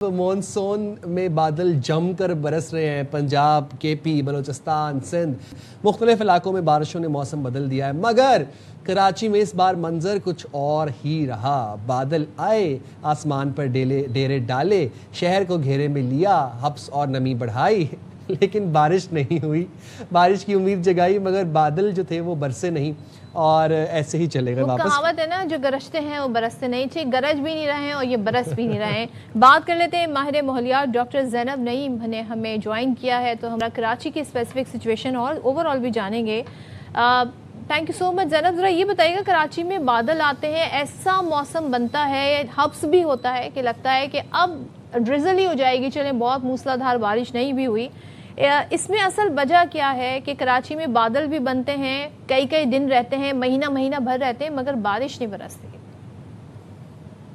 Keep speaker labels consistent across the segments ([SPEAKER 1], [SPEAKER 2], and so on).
[SPEAKER 1] Monsoon में बादल जमकर बरस रहे हैं। पंजाब, केपी, बलूचिस्तान, सिंध मुख्तलिफ इलाकों में बारिशों ने मौसम बदल दिया है, मगर कराची में इस बार मंजर कुछ और ही रहा। बादल आए, आसमान पर डेरे डाले, शहर को घेरे में लिया, हब्स और नमी बढ़ाई, लेकिन बारिश नहीं हुई। बारिश की उम्मीद जगाई, मगर बादल जो थे वो बरसे नहीं और ऐसे ही चलेगा वापस।
[SPEAKER 2] कहावत है ना, जो गरजते हैं वो बरसते नहीं। ठीक, गरज भी नहीं रहे हैं और ये बरस भी नहीं रहे हैं। बात कर लेते हैं माहिर माहौलियात डॉक्टर ज़ैनब नईम ने हमें ज्वाइन किया है, तो हमारा कराची की स्पेसिफिक सिचुएशन और ओवरऑल भी जानेंगे। Thank you so much Zainab. ज़रा ये बताइएगा, कराची में बादल आते हैं, ऐसा मौसम बनता है, हब्स भी होता है कि लगता है कि अब ड्रिजल ही हो जाएगी, चलें बहुत मूसलाधार बारिश नहीं भी हुई। इसमें असल वजह क्या है कि कराची में बादल भी बनते हैं, कई कई दिन रहते हैं, महीना महीना भर रहते हैं, मगर बारिश नहीं बरसती?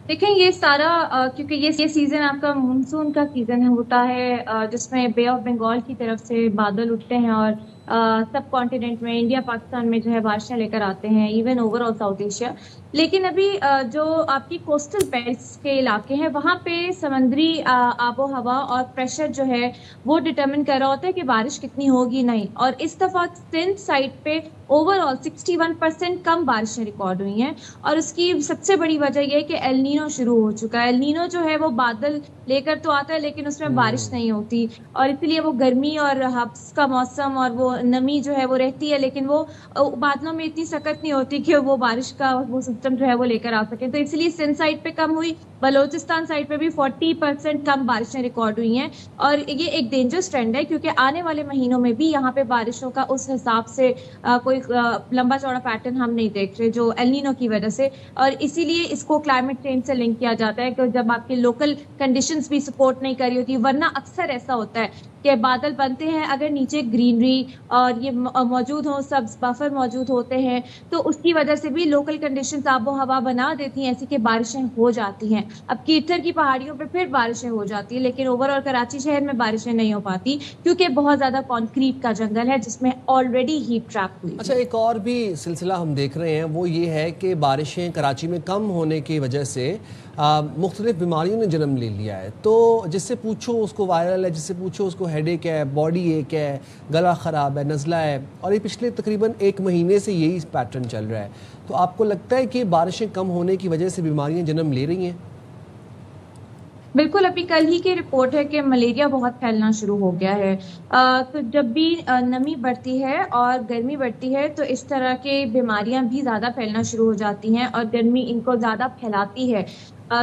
[SPEAKER 3] देखें, ये सारा क्योंकि ये सीजन आपका मानसून का सीजन होता है, जिसमें बे ऑफ बंगाल की तरफ से बादल उठते हैं और सब कॉन्टिनेंट में, इंडिया पाकिस्तान में जो है बारिशें लेकर आते हैं, इवन ओवरऑल साउथ एशिया। लेकिन अभी जो आपकी कोस्टल बेल्ट्स के इलाके हैं, वहाँ पे समंदरी आबो हवा और प्रेशर जो है वो डिटरमिन कर रहा होता है कि बारिश कितनी होगी नहीं। और इस दफा सिंध साइड पे ओवरऑल 61% कम बारिशें रिकॉर्ड हुई हैं, और उसकी सबसे बड़ी वजह यह है कि एल नीनो शुरू हो चुका है। एल नीनो जो है वो बादल लेकर तो आता है, लेकिन उसमें बारिश नहीं होती, और इसलिए वो गर्मी और हब्स का मौसम और वो नमी जो है वो रहती है, लेकिन वो बादलों में इतनी सख्त नहीं होती कि वो बारिश का वो सिस्टम जो है वो लेकर आ सके। तो इसलिए सिंध साइड पे कम हुई, बलूचिस्तान साइड पे भी 40% कम बारिशें रिकॉर्ड हुई हैं। और ये एक डेंजरस ट्रेंड है, क्योंकि आने वाले महीनों में भी यहाँ पे बारिशों का उस हिसाब से कोई लंबा चौड़ा पैटर्न हम नहीं देख रहे, जो एल नीनो की वजह से। और इसीलिए इसको क्लाइमेट चेंज से लिंक किया जाता है कि जब आपकी लोकल कंडीशंस भी सपोर्ट नहीं कर रही होती, वरना अक्सर ऐसा होता है कि बादल बनते हैं, अगर नीचे ग्रीनरी और ये मौजूद हो, सब बफर मौजूद होते हैं, तो उसकी वजह से भी लोकल कंडीशंस आबो हवा बना देती हैं ऐसी कि बारिशें हो जाती हैं। अब कीथर की पहाड़ियों पे फिर बारिशें हो जाती है, लेकिन ओवरऑल कराची शहर में बारिशें नहीं हो पाती, क्योंकि बहुत ज्यादा कंक्रीट का जंगल है जिसमें ऑलरेडी हीट ट्रैप हुई।
[SPEAKER 1] अच्छा, एक और भी सिलसिला हम देख रहे हैं, वो ये है कि बारिशें कराची में कम होने की वजह से मुख्तलिफ बीमारियों ने जन्म ले लिया है। तो जिससे पूछो उसको वायरल है, जिससे पूछो उसको हेडेक है, बॉडी एक है, गला ख़राब है, नज़ला है, और ये पिछले तकरीबन 1 महीने से यही पैटर्न चल रहा है। तो आपको लगता है कि बारिशें कम होने की वजह से बीमारियां जन्म ले रही हैं?
[SPEAKER 3] बिल्कुल, अभी कल ही की रिपोर्ट है कि मलेरिया बहुत फैलना शुरू हो गया है। तो जब भी नमी बढ़ती है और गर्मी बढ़ती है, तो इस तरह की बीमारियां भी ज़्यादा फैलना शुरू हो जाती हैं, और गर्मी इनको ज़्यादा फैलाती है।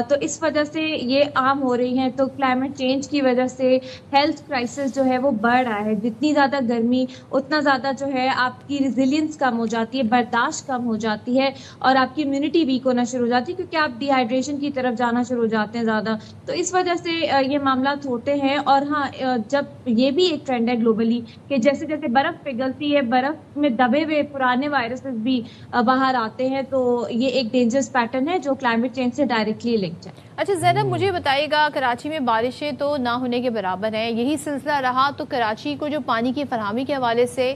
[SPEAKER 3] तो इस वजह से ये आम हो रही हैं। तो क्लाइमेट चेंज की वजह से हेल्थ क्राइसिस जो है वो बढ़ रहा है। जितनी ज़्यादा गर्मी, उतना ज़्यादा जो है आपकी रिजिलियंस कम हो जाती है, बर्दाश्त कम हो जाती है, और आपकी इम्यूनिटी वीक होना शुरू हो जाती है, क्योंकि आप डिहाइड्रेशन की तरफ जाना शुरू हो जाते हैं ज़्यादा। तो इस वजह से ये मामला होते हैं। और हाँ, जब ये भी एक ट्रेंड है ग्लोबली कि जैसे जैसे बर्फ़ पिघलती है, बर्फ़ में दबे हुए पुराने वायरसेस भी बाहर आते हैं। तो ये एक डेंजरस पैटर्न है जो क्लाइमेट चेंज से डायरेक्टली लिंक्ड है।
[SPEAKER 2] अच्छा ज़ैनब, मुझे बताइएगा, कराची में बारिशें तो ना होने के बराबर हैं, यही सिलसिला रहा तो कराची को जो पानी की फरहमी के हवाले से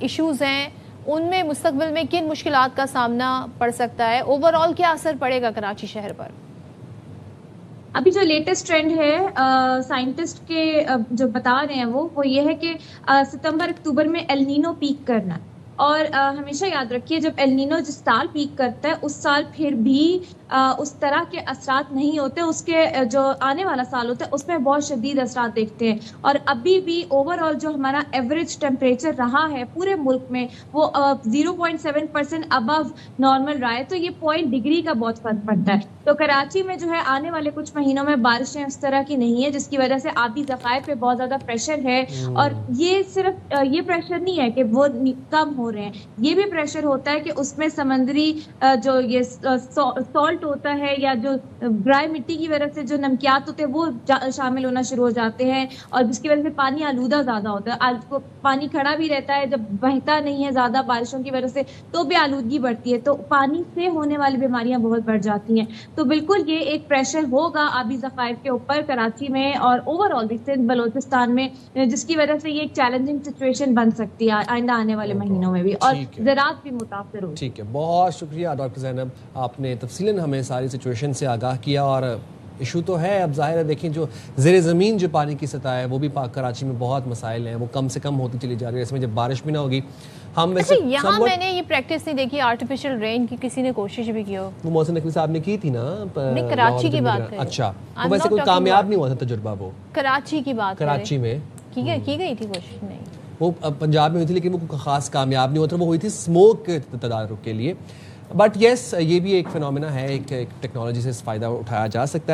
[SPEAKER 2] इश्यूज़ हैं, उनमें मुस्तकबिल में किन मुश्किलात का सामना पड़ सकता है? ओवरऑल क्या असर पड़ेगा कराची शहर पर?
[SPEAKER 3] अभी जो लेटेस्ट ट्रेंड है, साइंटिस्ट के जो बता रहे हैं वो ये है कि सितंबर अक्टूबर में एल नीनो पीक करना है। और हमेशा याद रखिए, जब एल नीनो जिस साल पीक करता है उस साल फिर भी उस तरह के असरात नहीं होते। उसके जो आने वाला साल होता है उसमें बहुत शदीद असरात देखते हैं। और अभी भी ओवरऑल जो हमारा एवरेज टेम्परेचर रहा है पूरे मुल्क में, वो 0.7% अबव नॉर्मल रहा है। तो ये 0 डिग्री का बहुत फर्क पड़ता है। तो कराची में जो है आने वाले कुछ महीनों में बारिशें उस तरह की नहीं है, जिसकी वजह से आबी ज़खायर पे बहुत ज़्यादा प्रेशर है। और ये सिर्फ ये प्रेशर नहीं है कि वो कम हो रहे हैं, ये भी प्रेशर होता है कि उसमें समंदरी जो ये सॉल्ट होता है, या जो ड्राई मिट्टी की वजह से जो नमकियात होते हैं वो शामिल होना शुरू हो जाते हैं, और जिसकी वजह से पानी आलूदा ज़्यादा होता है। पानी खड़ा भी रहता है, जब बहता नहीं है ज़्यादा बारिशों की वजह से, तो भी आलूदगी बढ़ती है। तो पानी से होने वाली बीमारियां बहुत बढ़ जाती हैं। तो बिल्कुल ये एक प्रेशर होगा आबी ज़खायर के ऊपर कराची में और ओवरऑल भी सिंध बलूचिस्तान में, जिसकी वजह से ये एक चैलेंजिंग सिचुएशन बन सकती है आइंदा आने वाले महीनों में भी, और ज़राअत भी मुतासर होगी।
[SPEAKER 1] ठीक है, बहुत शुक्रिया डॉक्टर ज़ैनब, आपने तफसीलन हमें सारी सिचुएशन से आगाह किया और इशू तो है। अब जाहिर है देखें जो ज़ेर ज़मीन जो पानी की सतह है वो भी कराची में बहुत मसाइल हैं, वो कम से कम होती चली जा रही है। इसमें जब बारिश भी ना होगी हम
[SPEAKER 2] अच्छा,
[SPEAKER 1] वैसे
[SPEAKER 2] यहाँ मैंने ये प्रैक्टिस नहीं देखी आर्टिफिशियल रेन की, किसी ने कोशिश भी की हो।
[SPEAKER 1] वो मोहसिन नकवी साहब ने की थी ना
[SPEAKER 2] नहीं, कराची की बात है।
[SPEAKER 1] अच्छा,
[SPEAKER 2] I'm
[SPEAKER 1] तो वैसे
[SPEAKER 2] not
[SPEAKER 1] कोई
[SPEAKER 2] talking
[SPEAKER 1] कामयाब नहीं हुआ था तजुर्बा वो
[SPEAKER 2] कराची की बात
[SPEAKER 1] कराची में
[SPEAKER 2] की गई थी कोशिश? नहीं,
[SPEAKER 1] वो पंजाब में हुई थी लेकिन वो कोई खास कामयाब नहीं हुआ था। वो हुई थी स्मोक के तदारुक के लिए। बट येस, ये भी एक फिनोमेना है, एक टेक्नोलॉजी से फ़ायदा उठाया जा सकता है।